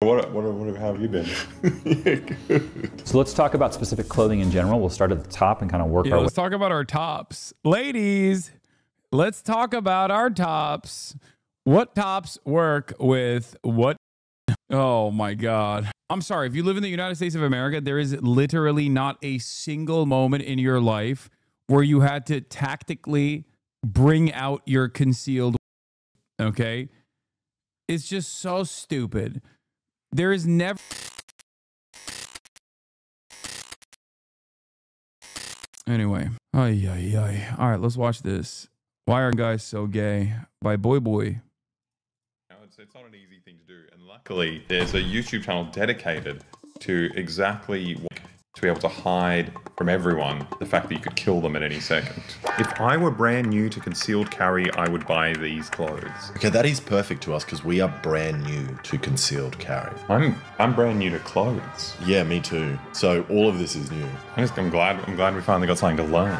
How have you been? So let's talk about specific clothing in general. We'll start at the top and kind of work our way. Let's talk about our tops. Ladies, let's talk about our tops. What tops work with what? Oh my God. I'm sorry. If you live in the United States of America, there is literally not a single moment in your life where you had to tactically bring out your concealed. Okay? It's just so stupid. There is never... Anyway. Ay, ay, ay. All right, let's watch this. Why Are Guys So Gay? By Boy Boy. It's not an easy thing to do. And luckily, there's a YouTube channel dedicated to exactly to be able to hide from everyone the fact that you could kill them at any second. If I were brand new to concealed carry, I would buy these clothes. Okay, that is perfect to us because we are brand new to concealed carry. I'm brand new to clothes. Yeah, me too. So all of this is new. I'm glad we finally got something to learn.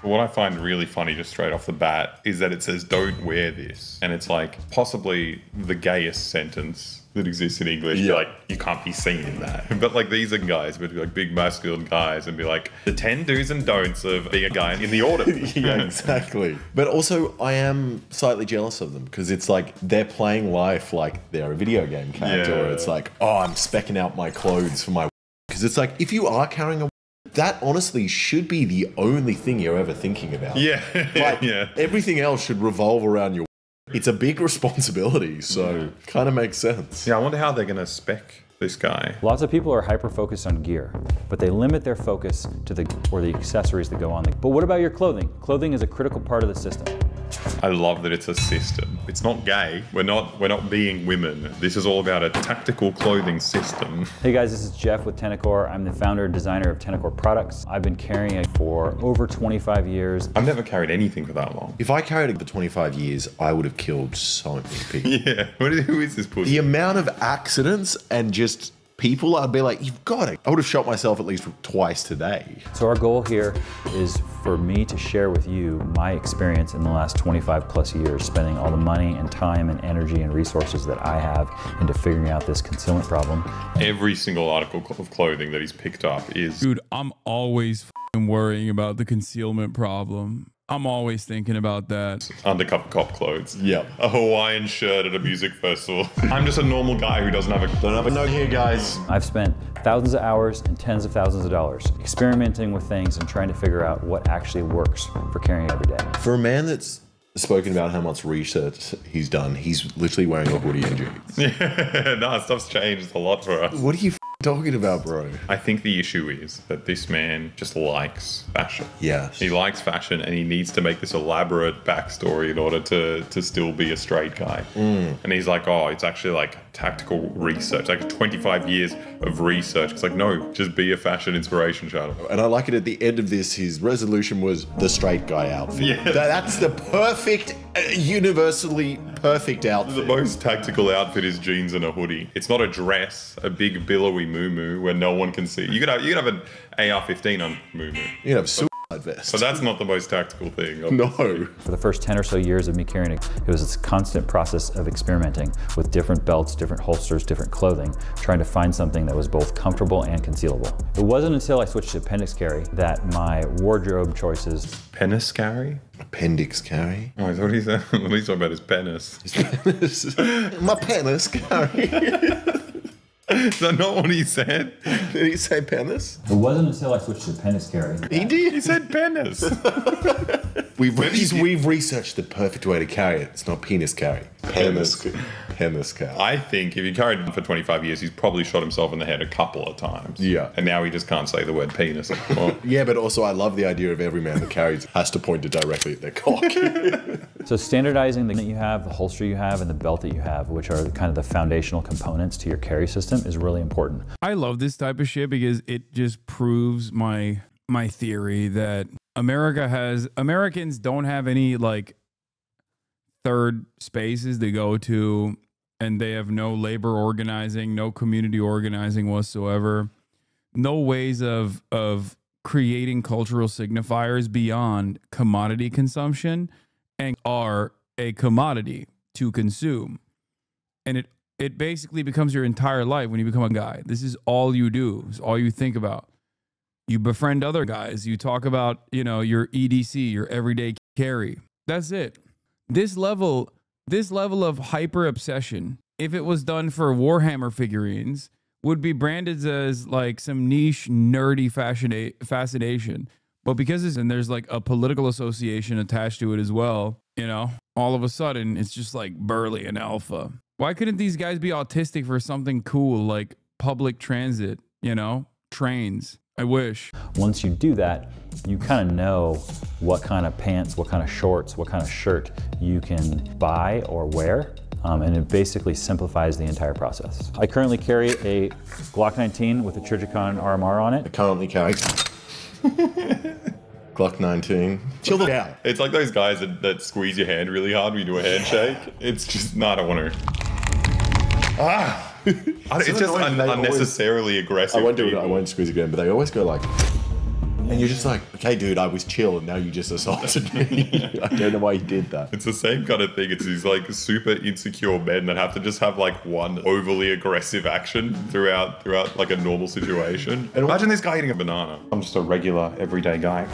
What I find really funny just straight off the bat is that it says don't wear this. And it's like possibly the gayest sentence that exists in English. Yeah. Like, you can't be seen in that. But like these are guys, but like big masculine guys and be like the 10 do's and don'ts of being a guy in the autumn. Yeah, exactly. But also I am slightly jealous of them because it's like they're playing life like they're a video game character. Yeah. Or it's like, oh, I'm specking out my clothes for my... Because it's like, if you are carrying a... That honestly should be the only thing you're ever thinking about. Yeah. Like, yeah. Everything else should revolve around your... It's a big responsibility, so kind of makes sense. Yeah, I wonder how they're going to spec this guy. Lots of people are hyper-focused on gear, but they limit their focus to the accessories that go on. But what about your clothing? Clothing is a critical part of the system. I love that it's a system. It's not gay. We're not being women. This is all about a tactical clothing system. Hey guys, this is Jeff with Tenacore. I'm the founder and designer of Tenacore products. I've been carrying it for over 25 years. I've never carried anything for that long. If I carried it for 25 years, I would have killed so many people. Yeah. Who is this pussy? The amount of accidents and just people, I'd be like, you've got it. I would have shot myself at least twice today. So our goal here is for me to share with you my experience in the last 25 plus years, spending all the money and time and energy and resources that I have into figuring out this concealment problem. Every single article of clothing that he's picked up is... Dude, I'm always worrying about the concealment problem. I'm always thinking about that. Undercover cop clothes. Yep. A Hawaiian shirt at a music festival. I'm just a normal guy who don't have a note here, guys. I've spent thousands of hours and tens of thousands of dollars experimenting with things and trying to figure out what actually works for carrying every day. For a man that's spoken about how much research he's done, he's literally wearing a hoodie and jeans. Yeah, no, stuff's changed a lot for us. What are you talking about, bro? I think the issue is that this man just likes fashion. Yes. He likes fashion and he needs to make this elaborate backstory in order to still be a straight guy. And he's like, oh, it's actually like tactical research, like 25 years of research. It's like, no, just be a fashion inspiration channel. And I like it at the end of this, his resolution was the straight guy outfit. Yeah. That's the perfect, universally perfect outfit. The most tactical outfit is jeans and a hoodie. It's not a dress, a big billowy moo-moo where no one can see. You could have an AR-15 on moo-moo. You can have suicide vest. But that's not the most tactical thing. No. For the first 10 or so years of me carrying it, it was this constant process of experimenting with different belts, different holsters, different clothing, trying to find something that was both comfortable and concealable. It wasn't until I switched to appendix carry that my wardrobe choices... Penis carry? Appendix carry? Oh, what he's talking about is penis. His penis. My penis carry. Is that not what he said? Did he say penis? It wasn't until I switched to appendix carry. He did. He said penis. We've researched the perfect way to carry it. It's not penis carry. Penis carry. I think if he carried him for 25 years, he's probably shot himself in the head a couple of times. Yeah. And now he just can't say the word penis anymore. Yeah, but also I love the idea of every man that carries has to point it directly at their cock. So standardizing the that you have, the holster you have, and the belt that you have, which are kind of the foundational components to your carry system, is really important. I love this type of shit because it just proves my theory that Americans don't have any like third spaces to go to, and they have no labor organizing, no community organizing whatsoever, no ways of creating cultural signifiers beyond commodity consumption, and are a commodity to consume. And it it basically becomes your entire life when you become a guy. This is all you do. It's all you think about. You befriend other guys. You talk about, your EDC, your everyday carry. That's it. This level of hyper obsession, if it was done for Warhammer figurines, would be branded as like some niche nerdy fascination. But because there's like a political association attached to it as well, all of a sudden it's just like burly and alpha. Why couldn't these guys be autistic for something cool like public transit, trains? I wish. Once you do that, you kind of know what kind of pants, what kind of shorts, what kind of shirt you can buy or wear. And it basically simplifies the entire process. I currently carry a Glock 19 with a Trijicon RMR on it. I currently carry Glock 19. Chill the out. It's like those guys that squeeze your hand really hard when you do a handshake. It's just, I don't want to. It's just unnecessarily aggressive. I won't do it. I won't squeeze again, but they always go like, and you're just like, okay, dude, I was chill, and now you just assaulted me. I don't know why you did that. It's the same kind of thing. It's these like super insecure men that have to just have like one overly aggressive action throughout like a normal situation. And imagine this guy eating a banana. I'm just a regular, everyday guy.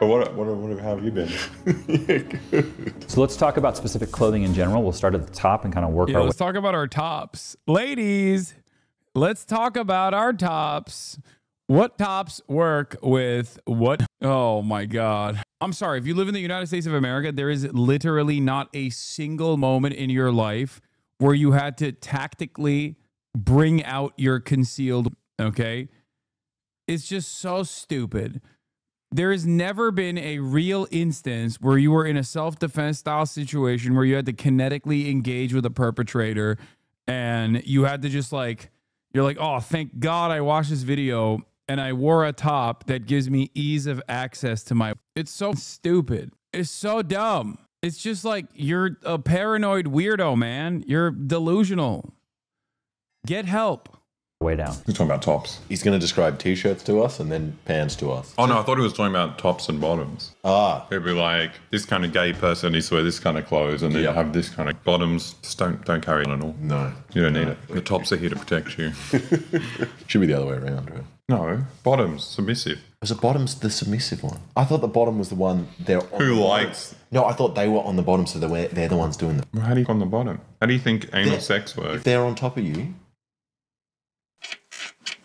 But how have you been? Yeah, good. So let's talk about specific clothing in general. We'll start at the top and kind of work our way. Let's talk about our tops. Ladies, let's talk about our tops. What tops work with what? Oh my God. I'm sorry. If you live in the United States of America, there is literally not a single moment in your life where you had to tactically bring out your concealed, okay? It's just so stupid. There has never been a real instance where you were in a self-defense style situation where you had to kinetically engage with a perpetrator and you had to just like, you're like, oh, thank God I watched this video and I wore a top that gives me ease of access to my... It's so stupid. It's so dumb. It's just like, you're a paranoid weirdo, man. You're delusional. Get help. Way down. He's talking about tops. He's going to describe t-shirts to us and then pants to us. Oh no, I thought he was talking about tops and bottoms. It'd be like, this kind of gay person needs to wear this kind of clothes, and then you have this kind of bottoms. Just don't carry it at all. No. You don't need it. The tops are here to protect you. Should be the other way around, right? No, bottoms, submissive. Was the bottom's the submissive one? I thought the bottom was the one they're on. Who likes? No, I thought they were on the bottom, so they're the ones doing the... How do you on the bottom? How do you think anal sex works? If they're on top of you...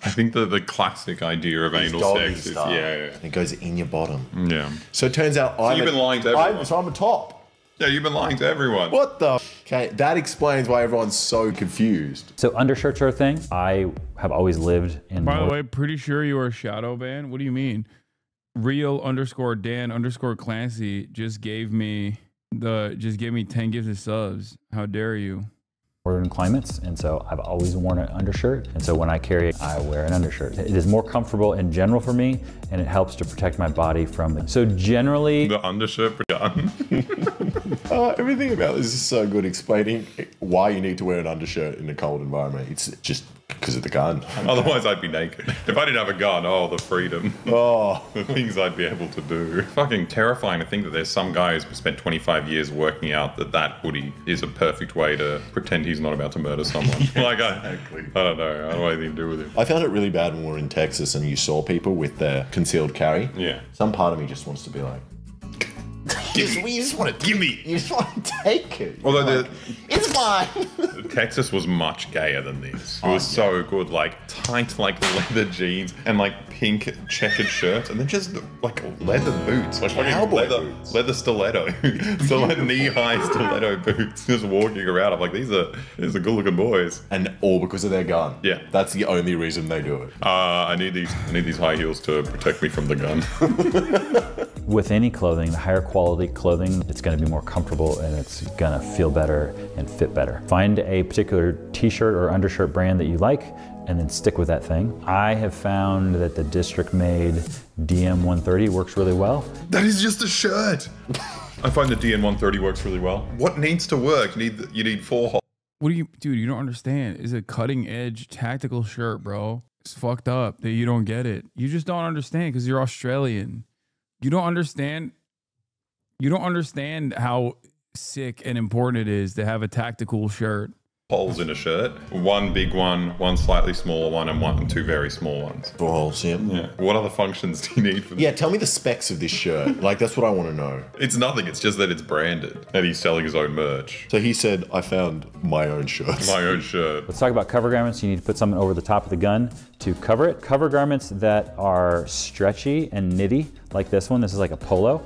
I think the classic idea of anal sex is, it goes in your bottom. Yeah. So it turns out you've been lying to everyone. I'm a top. Yeah, you've been lying to everyone. What the? Okay, that explains why everyone's so confused. So undershirts are a thing. I have always lived in... By the way, pretty sure you are shadow banned. What do you mean? Real_Dan_Clancy just gave me 10 gifted subs. How dare you? Northern climates, and so I've always worn an undershirt, and so when I carry it, I wear an undershirt. It is more comfortable in general for me, and it helps to protect my body from... So generally... The undershirt gun. Everything about this is so good, explaining why you need to wear an undershirt in a cold environment. It's just because of the gun. Otherwise, I'd be naked. If I didn't have a gun, the freedom. The things I'd be able to do. Fucking terrifying to think that there's some guy who's spent 25 years working out that hoodie is a perfect way to pretend he's not about to murder someone. I don't know. I don't know anything to do with it. I found it really bad when we were in Texas and you saw people with their concealed carry. Yeah. Some part of me just wants to be like, you just want to give me. You just want to take it. Although it's mine. Texas was much gayer than this. It was so good, like tight, like leather jeans and like pink checkered shirts, and then just like leather boots, like fucking leather stiletto, so like knee-high stiletto boots, just walking around. I'm like, these are good-looking boys, and all because of their gun. Yeah, that's the only reason they do it. I need these high heels to protect me from the gun. With any clothing, the higher quality clothing, it's going to be more comfortable and it's going to feel better and fit better. Find a particular t-shirt or undershirt brand that you like and then stick with that thing. I have found that the district made DM130 works really well. That is just a shirt. I find the DM130 works really well. What needs to work? You need 4 holes. What do you, dude, you don't understand. It's a cutting edge tactical shirt, bro. It's fucked up that you don't get it. You just don't understand because you're Australian. You don't understand how sick and important it is to have a tactical shirt. Holes in a shirt. One big one slightly smaller one, and two very small ones. 4 holes, yeah. Yeah. What other functions do you need for Yeah, tell me the specs of this shirt. Like, that's what I want to know. It's nothing. It's just that it's branded. And he's selling his own merch. So he said, I found my own shirts. My own shirt. Let's talk about cover garments. You need to put something over the top of the gun to cover it. Cover garments that are stretchy and knitty, like this one. This is like a polo.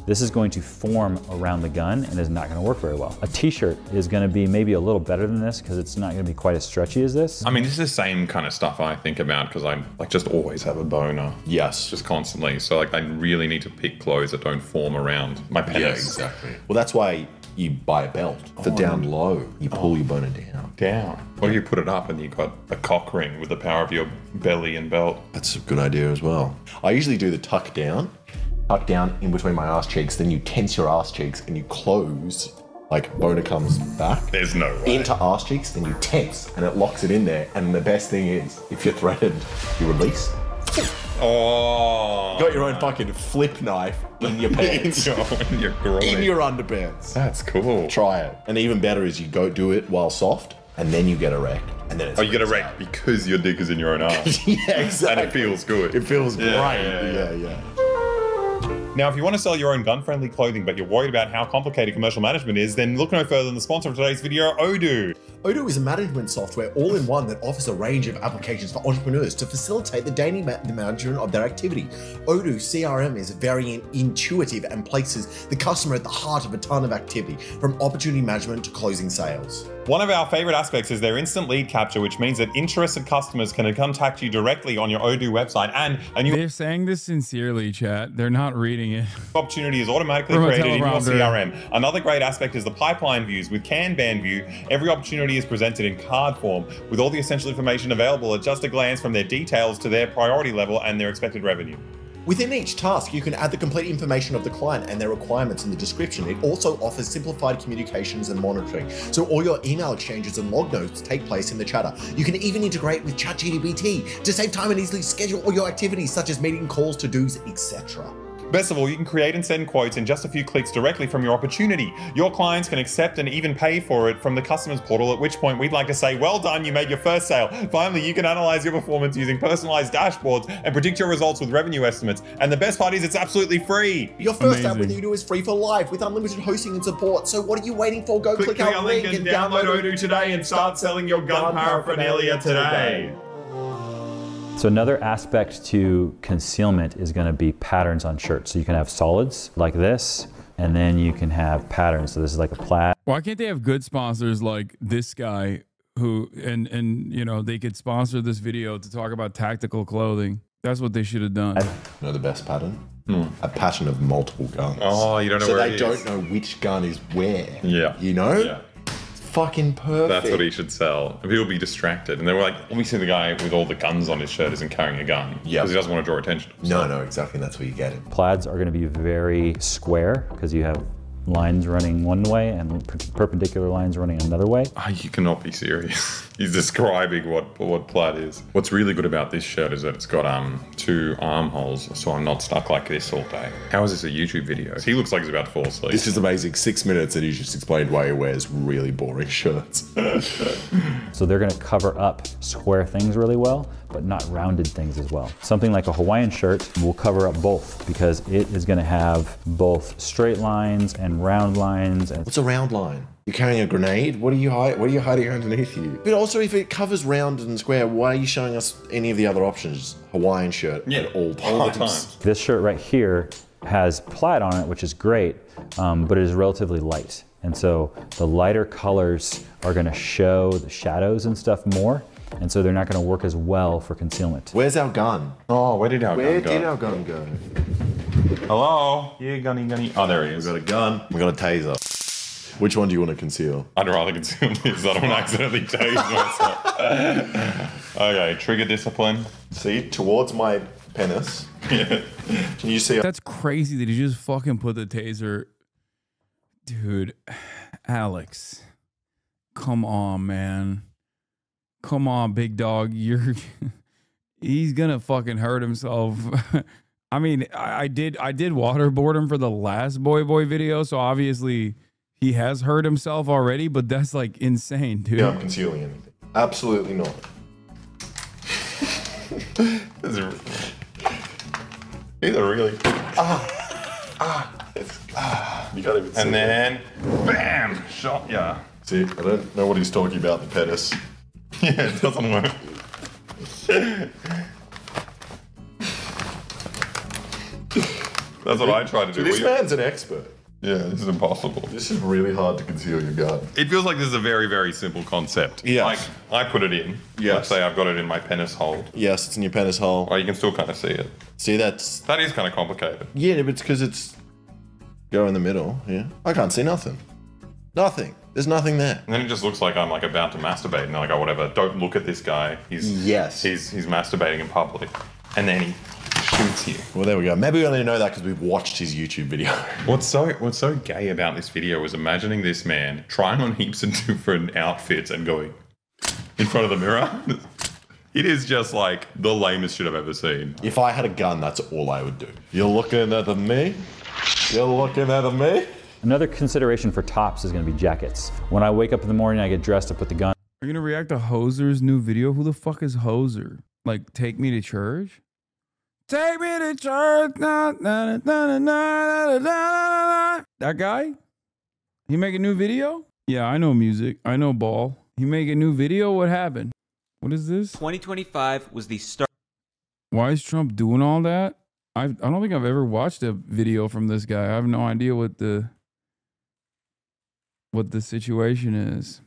This is going to form around the gun and is not going to work very well. A t-shirt is going to be maybe a little better than this because it's not going to be quite as stretchy as this. I mean, this is the same kind of stuff I think about because I like just always have a boner. Yes. Just constantly. So like I really need to pick clothes that don't form around my penis. Yeah, exactly. Well, that's why you buy a belt. For down low, you pull your boner down. Or you put it up and you got a cock ring with the power of your belly and belt. That's a good idea as well. I usually do the tuck down in between my ass cheeks, then you tense your ass cheeks and you close, like boner comes back. There's no way. Into ass cheeks, then you tense and it locks it in there. And the best thing is, if you're threatened, you release. Oh. Got your own fucking flip knife in your pants. in your groin. In your underpants. That's cool. Try it. And even better is you go do it while soft and then you get erect. And then it's you get erect because your dick is in your own ass. Yeah, exactly. And it feels good. It feels great. Yeah. Now, if you want to sell your own gun-friendly clothing, but you're worried about how complicated commercial management is, then look no further than the sponsor of today's video, Odoo. Odoo is a management software all-in-one that offers a range of applications for entrepreneurs to facilitate the daily management of their activity. Odoo CRM is very intuitive and places the customer at the heart of a ton of activity, from opportunity management to closing sales. One of our favorite aspects is their instant lead capture, which means that interested customers can contact you directly on your Odoo website, and a new They're saying this sincerely, chat. They're not reading it. opportunity is automatically From a created in your teleprompter. CRM. Another great aspect is the pipeline views. With Kanban view, every opportunity is presented in card form with all the essential information available at just a glance, from their details to their priority level and their expected revenue. Within each task, you can add the complete information of the client and their requirements in the description. It also offers simplified communications and monitoring, so all your email exchanges and log notes take place in the chatter. You can even integrate with ChatGPT to save time and easily schedule all your activities, such as meeting calls, to-dos, etc. Best of all, you can create and send quotes in just a few clicks directly from your opportunity. Your clients can accept and even pay for it from the customer's portal, at which point we'd like to say, well done, you made your first sale. Finally, you can analyze your performance using personalized dashboards and predict your results with revenue estimates. And the best part is it's absolutely free. Your first app with Amazing. Odoo is free for life with unlimited hosting and support. So what are you waiting for? Go click our link and download Odoo today and start selling your gun paraphernalia today. So another aspect to concealment is going to be patterns on shirts. So you can have solids like this, and then you can have patterns. So this is like a plaid. Why can't they have good sponsors like this guy who, and you know, they could sponsor this video to talk about tactical clothing? That's what they should have done. You know the best pattern? A pattern of multiple guns. Oh, you don't know so where they it don't is. know which gun is where. Yeah. You know? Yeah. Fucking perfect. That's what he should sell. And people be distracted. And they were like, let me see the guy with all the guns on his shirt isn't carrying a gun. Yeah. Because he doesn't want to draw attention to himself. No, exactly. That's where you get it. Plaids are going to be very square because you have lines running one way and perpendicular lines running another way. Oh, you cannot be serious. He's describing what plaid is. What's really good about this shirt is that it's got 2 armholes, so I'm not stuck like this all day. How is this a YouTube video? He looks like he's about to fall asleep. This is amazing. 6 minutes and he just explained why he wears really boring shirts. So they're going to cover up square things really well, but not rounded things as well. Something like a Hawaiian shirt will cover up both because it is going to have both straight lines and round lines. And What's a round line? You're carrying a grenade? What are you hiding underneath you? But also, if it covers round and square, why are you showing us any of the other options? Hawaiian shirt at all times. all the time. this shirt right here has plaid on it, which is great, but it is relatively light. And so the lighter colors are going to show the shadows and stuff more. And so they're not going to work as well for concealment. Where's our gun? Oh, where did our Where gun go? did our gun go? Hello? Yeah, gunny. Oh, there he is. We got a gun. We got a taser. Which one do you want to conceal? I'd rather conceal this. I don't want to accidentally tase myself. Okay, trigger discipline. See, towards my penis. Can you see? That's crazy that he just fucking put the taser. Dude, Alex, come on, man. Come on, big dog. He's gonna fucking hurt himself. I mean, I did waterboard him for the last boy video, so obviously he has hurt himself already, but that's like insane, dude. Yeah, I'm concealing anything. Absolutely not. These are really. You can't even see And then, bam, shot ya. See, I don't know what he's talking about, the penis. Yeah, it doesn't work. That's what I try to do. This man's an expert. Yeah, this is impossible. This is really hard to conceal your gun. It feels like this is a very, very simple concept. Yes. Like, I put it in. Yes. Let's say I've got it in my penis hold. Yes, it's in your penis hole. Oh, you can still kind of see it. See, that's... That is kind of complicated. Yeah, but it's because it's... Go in the middle, yeah. I can't see nothing. Nothing. There's nothing there. And then it just looks like I'm like about to masturbate, and they're like, oh, whatever. Don't look at this guy. He's He's masturbating in public, and then he shoots you. Well, there we go. Maybe we only know that because we've watched his YouTube video. What's so gay about this video was imagining this man trying on heaps of different outfits and going in front of the mirror. It is just like the lamest shit I've ever seen. If I had a gun, that's all I would do. You're looking at me? You're looking at me? Another consideration for tops is going to be jackets. When I wake up in the morning, I get dressed, I put the gun. Are you gonna react to Hoser's new video? Who the fuck is Hoser? Like, take me to church? Take me to church. Na, na, na, na, na, na, na, na. That guy? He make a new video? Yeah, I know music. I know ball. He make a new video? What happened? What is this? 2025 was the start. Why is Trump doing all that? I don't think I've ever watched a video from this guy. I have no idea what the situation is.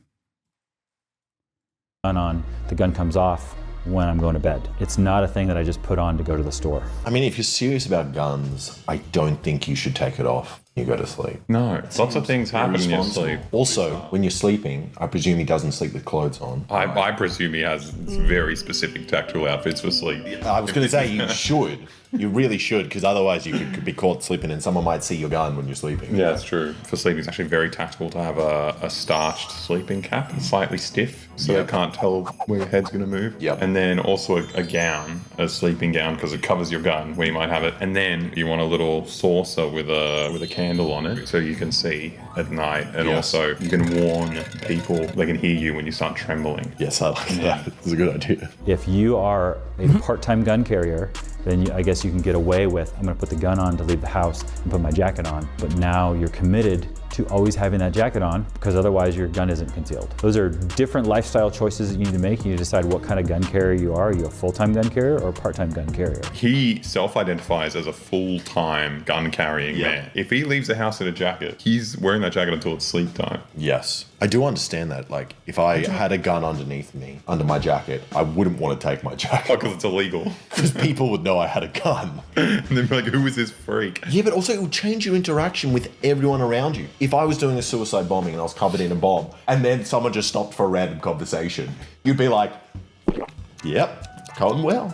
On, the gun comes off when I'm going to bed. It's not a thing that I just put on to go to the store. I mean, if you're serious about guns, I don't think you should take it off when you go to sleep. No, lots of things happen in your sleep. Also, when you're sleeping, I presume he doesn't sleep with clothes on. I presume he has very specific tactical outfits for sleep. I was going to say you should. You really should, because otherwise you could be caught sleeping and someone might see your gun when you're sleeping. Yeah, that's true. For sleeping, it's actually very tactical to have a starched sleeping cap, slightly stiff, so they can't tell where your head's going to move. Yep. And then also a gown, a sleeping gown, because it covers your gun where you might have it. And then you want a little saucer with a candle on it, so you can see at night. And also you can warn people, they can hear you when you start trembling. Yes, I like that. It's a good idea. If you are a part-time gun carrier, then I guess you can get away with, I'm going to put the gun on to leave the house and put my jacket on. But now you're committed to always having that jacket on, because otherwise your gun isn't concealed. Those are different lifestyle choices that you need to make. You need to decide what kind of gun carrier you are. Are you a full-time gun carrier or a part-time gun carrier? He self-identifies as a full-time gun-carrying man. If he leaves the house in a jacket, he's wearing that jacket until it's sleep time. Yes. I do understand that. Like, if I had a gun underneath me, under my jacket, I wouldn't want to take my jacket. Oh, because it's illegal. Because people would know I had a gun. And they'd be like, who is this freak? Yeah, but also it would change your interaction with everyone around you. If I was doing a suicide bombing and I was covered in a bomb, and then someone just stopped for a random conversation, you'd be like, yep, going well.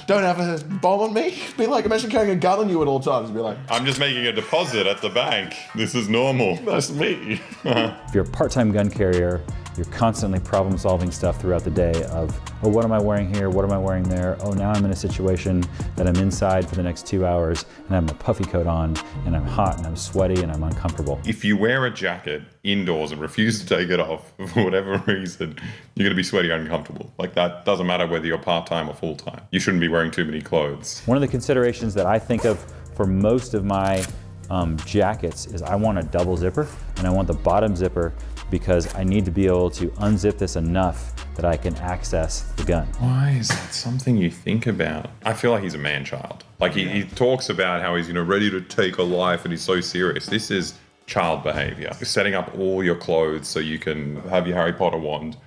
Don't have a bomb on me. Be like, imagine carrying a gun on you at all times. Be like, I'm just making a deposit at the bank. This is normal. nice to meet you. If you're a part-time gun carrier, you're constantly problem-solving stuff throughout the day of, oh, what am I wearing here? What am I wearing there? Oh, now I'm in a situation that I'm inside for the next 2 hours and I have my puffy coat on and I'm hot and I'm sweaty and I'm uncomfortable. If you wear a jacket indoors and refuse to take it off for whatever reason, you're going to be sweaty and uncomfortable. Like, that doesn't matter whether you're part-time or full-time. You shouldn't be wearing too many clothes. One of the considerations that I think of for most of my jackets is I want a double zipper, and I want the bottom zipper because I need to be able to unzip this enough that I can access the gun. Why is that something you think about? I feel like he's a man-child. Like, he talks about how he's, ready to take a life and he's so serious. This is child behavior. Setting up all your clothes so you can have your Harry Potter wand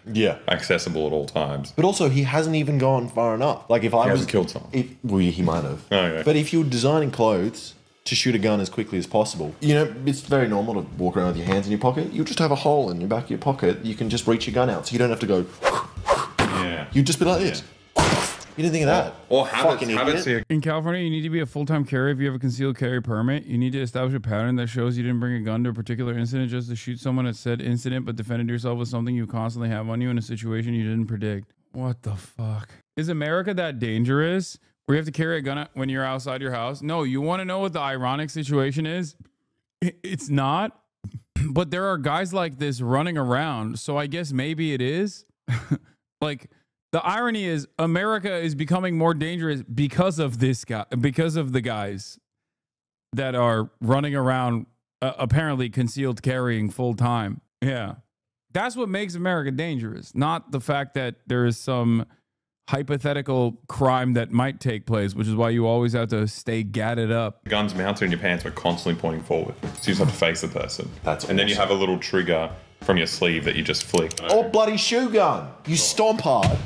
accessible at all times. But also, he hasn't even gone far enough. Like, if I hasn't killed someone. Well, he might have. Okay. But if you're designing clothes to shoot a gun as quickly as possible, it's very normal to walk around with your hands in your pocket. You just have a hole in your back of your pocket. You can just reach your gun out, so you don't have to go. Yeah. You just be like this. You didn't think of that. Or habits here. In California, you need to be a full-time carrier if you have a concealed carry permit. You need to establish a pattern that shows you didn't bring a gun to a particular incident just to shoot someone at said incident, but defended yourself with something you constantly have on you in a situation you didn't predict. What the fuck? Is America that dangerous? Where you have to carry a gun when you're outside your house? No, you want to know what the ironic situation is? It's not. But there are guys like this running around, so I guess maybe it is. Like, the irony is America is becoming more dangerous because of this guy, because of the guys that are running around apparently concealed carrying full time. Yeah. That's what makes America dangerous, not the fact that there is some hypothetical crime that might take place, which is why you always have to stay gadded up. Guns mounted in your pants are constantly pointing forward. So you just have to face the person. That's and then you have a little trigger from your sleeve that you just flick. Or bloody shoe gun. You stomp hard.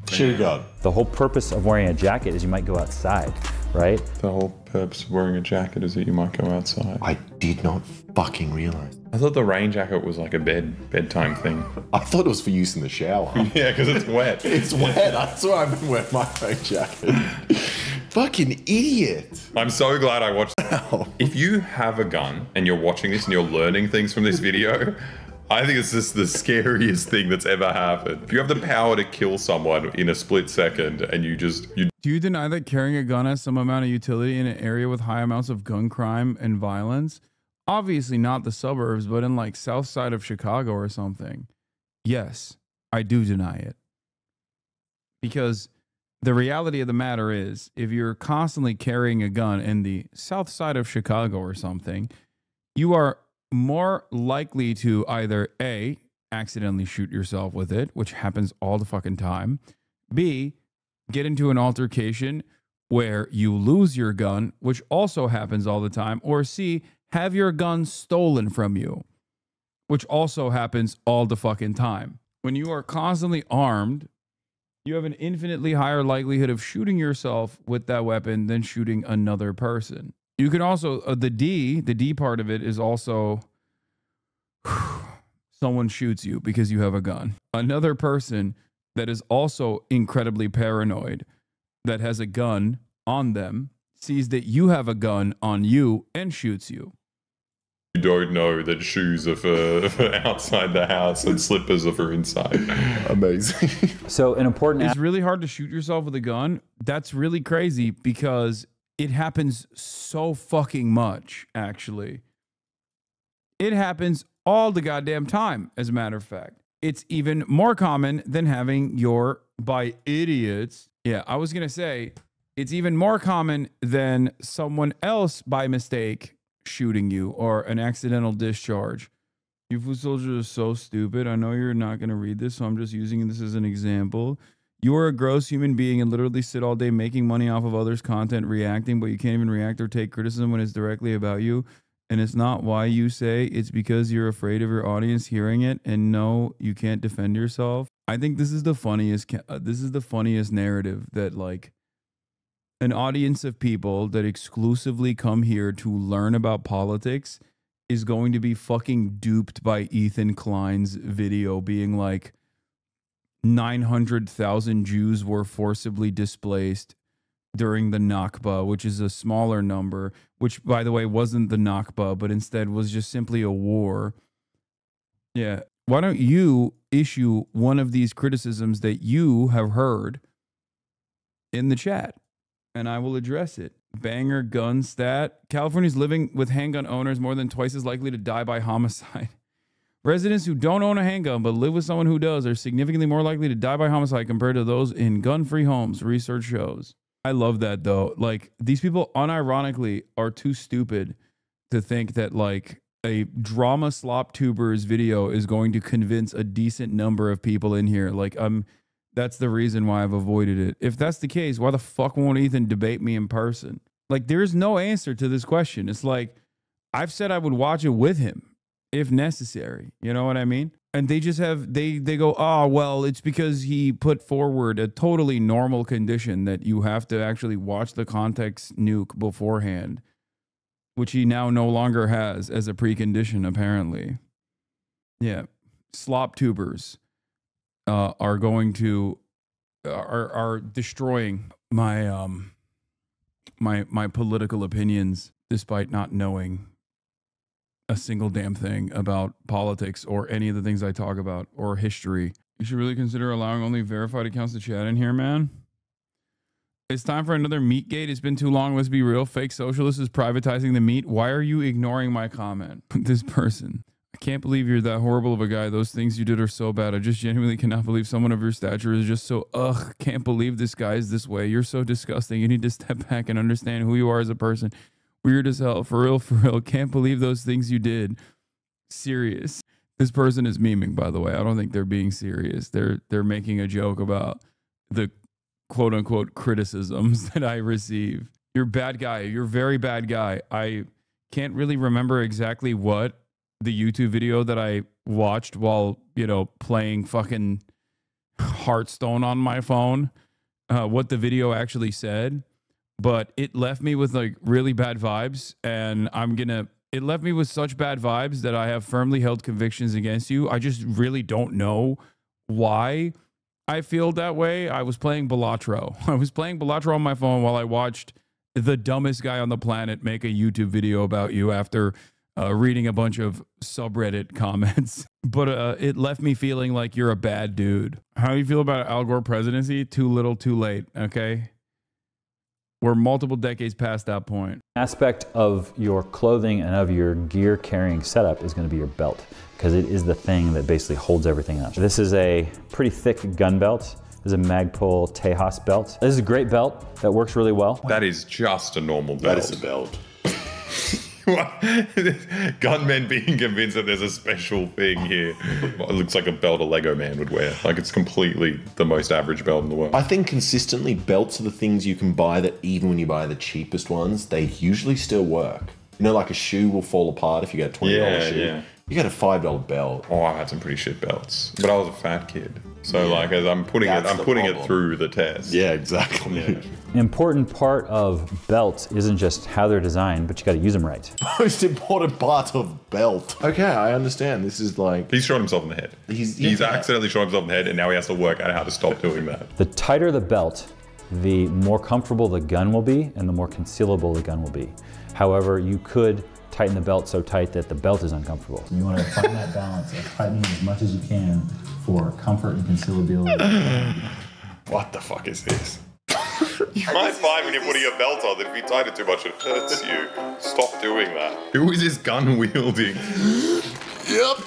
Shoe gun. The whole purpose of wearing a jacket is you might go outside, right? The whole purpose of wearing a jacket is that you might go outside. I did not fucking realize. I thought the rain jacket was like a bedtime thing. I thought it was for use in the shower. Yeah, because it's wet. It's wet. That's why I've been wearing my rain jacket. Fucking idiot. I'm so glad I watched that. If you have a gun and you're watching this and you're learning things from this video, I think it's just the scariest thing that's ever happened. If you have the power to kill someone in a split second and you Do you deny that carrying a gun has some amount of utility in an area with high amounts of gun crime and violence? Obviously not the suburbs, but in like south side of Chicago or something. Yes, I do deny it. Because the reality of the matter is, if you're constantly carrying a gun in the south side of Chicago or something, you are more likely to either A, accidentally shoot yourself with it, which happens all the fucking time, B, get into an altercation where you lose your gun, which also happens all the time, or C, have your gun stolen from you, which also happens all the fucking time. When you are constantly armed, you have an infinitely higher likelihood of shooting yourself with that weapon than shooting another person. You can also, the D part of it is also someone shoots you because you have a gun. Another person that is also incredibly paranoid, that has a gun on them, sees that you have a gun on you and shoots you. You don't know that shoes are for outside the house and slippers are for inside. Amazing. So an important It's really hard to shoot yourself with a gun. That's really crazy because it happens so fucking much, actually. It happens all the goddamn time, as a matter of fact. It's even more common than having your, by idiots. Yeah, I was going to say, it's even more common than someone else by mistake shooting you or an accidental discharge. You foot soldiers are so stupid. I know you're not going to read this, so I'm just using this as an example. You are a gross human being and literally sit all day making money off of others' content, reacting, but you can't even react or take criticism when it's directly about you. And it's not why you say, it's because you're afraid of your audience hearing it and no, you can't defend yourself. I think this is the funniest narrative, that like an audience of people that exclusively come here to learn about politics is going to be fucking duped by Ethan Klein's video being like, 900,000 Jews were forcibly displaced during the Nakba, which is a smaller number, which, by the way, wasn't the Nakba, but instead was just simply a war. Yeah. Why don't you issue one of these criticisms that you have heard in the chat, and I will address it. Banger gun stat. California's living with handgun owners more than twice as likely to die by homicide. Residents who don't own a handgun but live with someone who does are significantly more likely to die by homicide compared to those in gun-free homes, research shows. I love that, though. Like, these people unironically are too stupid to think that like a drama slop tubers video is going to convince a decent number of people in here. Like, that's the reason why I've avoided it. If that's the case, why the fuck won't Ethan debate me in person? Like, there's no answer to this question. It's like, I've said I would watch it with him if necessary. You know what I mean? And they just have, they go, oh, well, it's because he put forward a totally normal condition that you have to actually watch the context nuke beforehand, which he now no longer has as a precondition, apparently. Yeah. Slop tubers are going to, are destroying my, my political opinions despite not knowing a single damn thing about politics or any of the things I talk about or history. You should really consider allowing only verified accounts to chat in here, man. It's time for another meat gate. It's been too long. Let's be real. Fake socialist is privatizing the meat. Why are you ignoring my comment? This person. I can't believe you're that horrible of a guy. Those things you did are so bad. I just genuinely cannot believe someone of your stature is just so, can't believe this guy is this way. You're so disgusting. You need to step back and understand who you are as a person. Weird as hell. For real, for real. Can't believe those things you did. Serious. This person is memeing, by the way. I don't think they're being serious. They're making a joke about the quote unquote criticisms that I receive. You're a bad guy. You're a very bad guy. I can't really remember exactly what the YouTube video that I watched while, playing fucking Hearthstone on my phone, what the video actually said, but it left me with like really bad vibes, and it left me with such bad vibes that I have firmly held convictions against you. I just really don't know why I feel that way. I was playing Balatro. I was playing Balatro on my phone while I watched the dumbest guy on the planet make a YouTube video about you after reading a bunch of subreddit comments. But it left me feeling like you're a bad dude. How do you feel about Al Gore presidency? Too little, too late, okay? We're multiple decades past that point. Aspect of your clothing and of your gear carrying setup is going to be your belt, because it is the thing that basically holds everything up. This is a pretty thick gun belt. This is a Magpul Tejas belt. This is a great belt that works really well. That is just a normal belt. That is a belt. Gunmen being convinced that there's a special thing here. It looks like a belt a Lego man would wear. Like, it's completely the most average belt in the world. I think consistently belts are the things you can buy that even when you buy the cheapest ones, they usually still work. Like a shoe will fall apart if you get a $20 shoe. Yeah. You get a $5 belt. Oh, I've had some pretty shit belts, but I was a fat kid. So like, as I'm putting it through the test. Yeah, exactly. Yeah. An important part of belts isn't just how they're designed, but you got to use them right. Most important part of belt. Okay, I understand. This is like... He's shot himself in the head. He's accidentally shot himself in the head, and now he has to work out how to stop doing that. The tighter the belt, the more comfortable the gun will be, and the more concealable the gun will be. However, you could tighten the belt so tight that the belt is uncomfortable. You want to find that balance of tightening as much as you can for comfort and concealability. What the fuck is this? You might find when you're putting a belt on that if you tighten it too much, it hurts you. Stop doing that. Who is this gun wielding? Yep,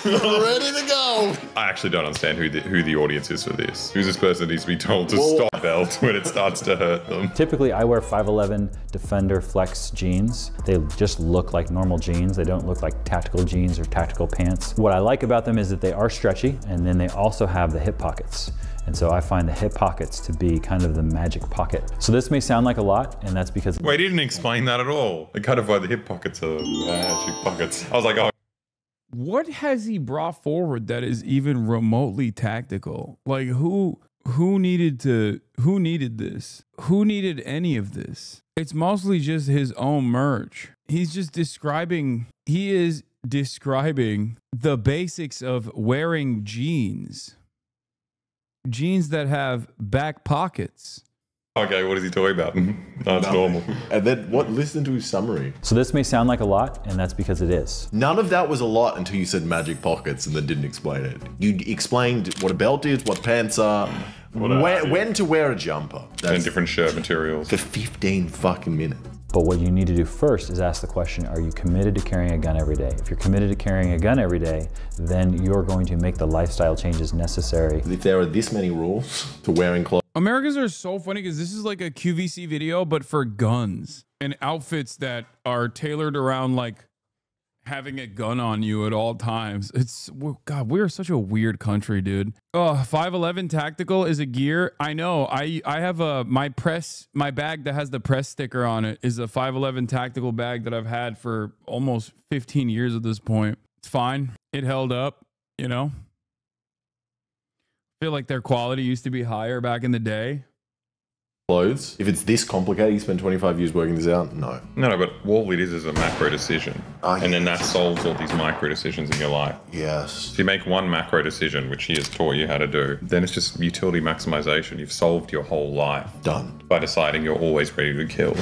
ready to go. I actually don't understand who the audience is for this. Who's this person that needs to be told to stop belt when it starts to hurt them? Typically, I wear 511 Defender Flex jeans. They just look like normal jeans. They don't look like tactical jeans or tactical pants. What I like about them is that they are stretchy, and then they also have the hip pockets. And so I find the hip pockets to be kind of the magic pocket. So this may sound like a lot, and that's because... Wait, he didn't explain that at all. I kind of find the hip pockets are magic pockets. I was like, oh. What has he brought forward that is even remotely tactical? Like, who needed this? Who needed any of this? It's mostly just his own merch. He is describing the basics of wearing jeans. Jeans that have back pockets. Okay, what is he talking about? That's normal. And then listen to his summary. So this may sound like a lot, and that's because it is. None of that was a lot until you said magic pockets and then didn't explain it. You explained what a belt is, what pants are, when to wear a jumper. And different shirt materials. For 15 fucking minutes. But what you need to do first is ask the question, are you committed to carrying a gun every day? If you're committed to carrying a gun every day, then you're going to make the lifestyle changes necessary. If there are this many rules to wearing clothes. Americans are so funny because this is like a QVC video, but for guns and outfits that are tailored around like having a gun on you at all times. God, we are such a weird country, dude. Oh, 511 tactical is a gear. I know. I have my bag that has the press sticker on it is a 511 tactical bag that I've had for almost 15 years at this point. It's fine. It held up, I feel like their quality used to be higher back in the day. Clothes. If it's this complicated, you spend 25 years working this out? No. No, but all it is a macro decision. And then that solves all these micro decisions in your life. Yes. If you make one macro decision, which he has taught you how to do, then it's just utility maximization. You've solved your whole life. Done. By deciding you're always ready to kill.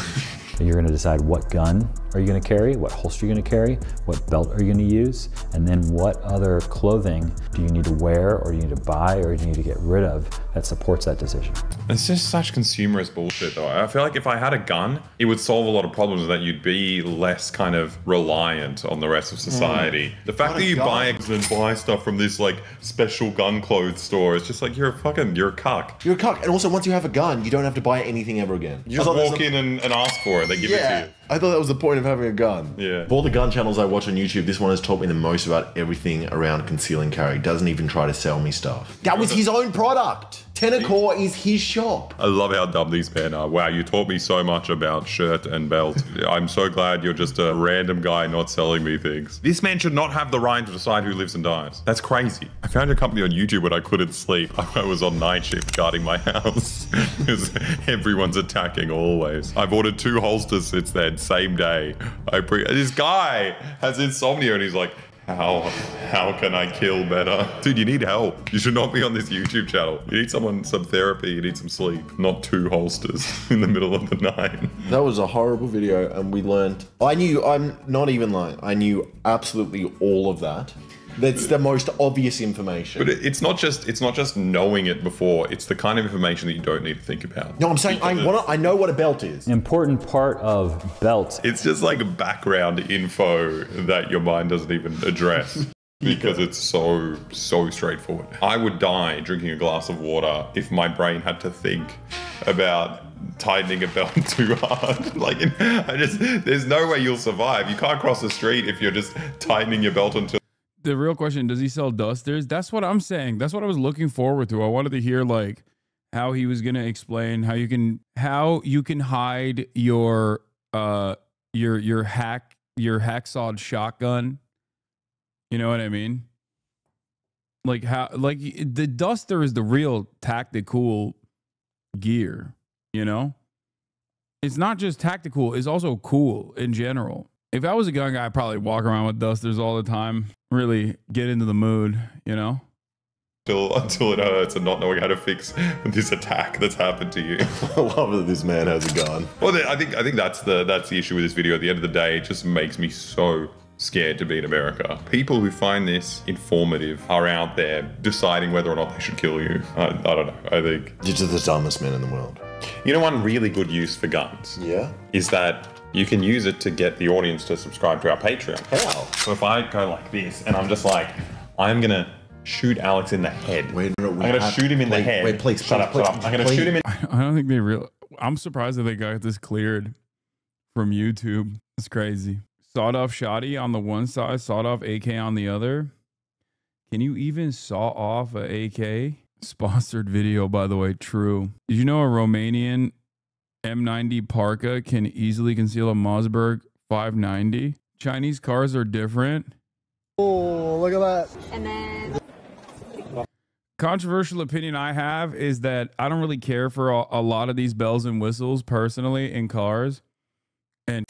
You're going to decide what gun are you going to carry? What holster are you going to carry? What belt are you going to use? And then what other clothing do you need to wear, or do you need to buy, or do you need to get rid of that supports that decision? It's just such consumerist bullshit though. I feel like if I had a gun, it would solve a lot of problems, that you'd be less kind of reliant on the rest of society. The fact that you buy stuff from this like special gun clothes store, it's just like you're a cuck. You're a cuck. And also, once you have a gun, you don't have to buy anything ever again. You just walk in and ask for it, they give it to you. I thought that was the point of having a gun. Yeah. Of all the gun channels I watch on YouTube, this one has taught me the most about everything around concealing carry. Doesn't even try to sell me stuff. That was his own product. Tenorcore is his shop. I love how dumb these men are. Wow, you taught me so much about shirt and belt. I'm so glad you're just a random guy not selling me things. This man should not have the right to decide who lives and dies. That's crazy. I found your company on YouTube when I couldn't sleep. I was on night shift guarding my house because everyone's attacking always. I've ordered 2 holsters since then, same day. This guy has insomnia and he's like, how can I kill better? Dude, you need help. You should not be on this YouTube channel. You need some therapy, you need some sleep, not 2 holsters in the middle of the night. That was a horrible video, and we learned. I'm not even lying. I knew absolutely all of that. That's the most obvious information. But it's not just knowing it before. It's the kind of information that you don't need to think about. No, I'm saying I know what a belt is. An important part of belts. It's just like background info that your mind doesn't even address. Because it's so straightforward. I would die drinking a glass of water if my brain had to think about tightening a belt too hard. Like, there's no way you'll survive. You can't cross the street if you're just tightening your belt until. The real question, does he sell dusters? That's what I'm saying. That's what I was looking forward to. I wanted to hear like how he was going to explain how you can hide your hacksawed shotgun. You know what I mean? Like the duster is the real tactical gear, you know? It's not just tactical, it's also cool in general. If I was a gun guy, I'd probably walk around with dusters all the time, really get into the mood, you know? Until it hurts and not knowing how to fix this attack that's happened to you. I love that this man has a gun. Well, I think that's the issue with this video. At the end of the day, it just makes me so scared to be in America. People who find this informative are out there deciding whether or not they should kill you. I don't know. I think You're just the dumbest man in the world. You know, one really good use for guns. Yeah. Is that you can use it to get the audience to subscribe to our Patreon. How? So if I go like this and I'm just like, I'm gonna shoot Alex in the head. Wait, no, I'm gonna shoot him in the head. Wait, please, shut up. I'm gonna shoot him in. I don't think they real. I'm surprised that they got this cleared from YouTube. It's crazy. Sawed-off shotty on the one side, sawed-off AK on the other. Can you even saw off a AK? Sponsored video, by the way, true. Did you know a Romanian M90 Parka can easily conceal a Mossberg 590? Chinese cars are different. Oh, look at that. And then Controversial opinion I have is that I don't really care for a lot of these bells and whistles personally in cars. And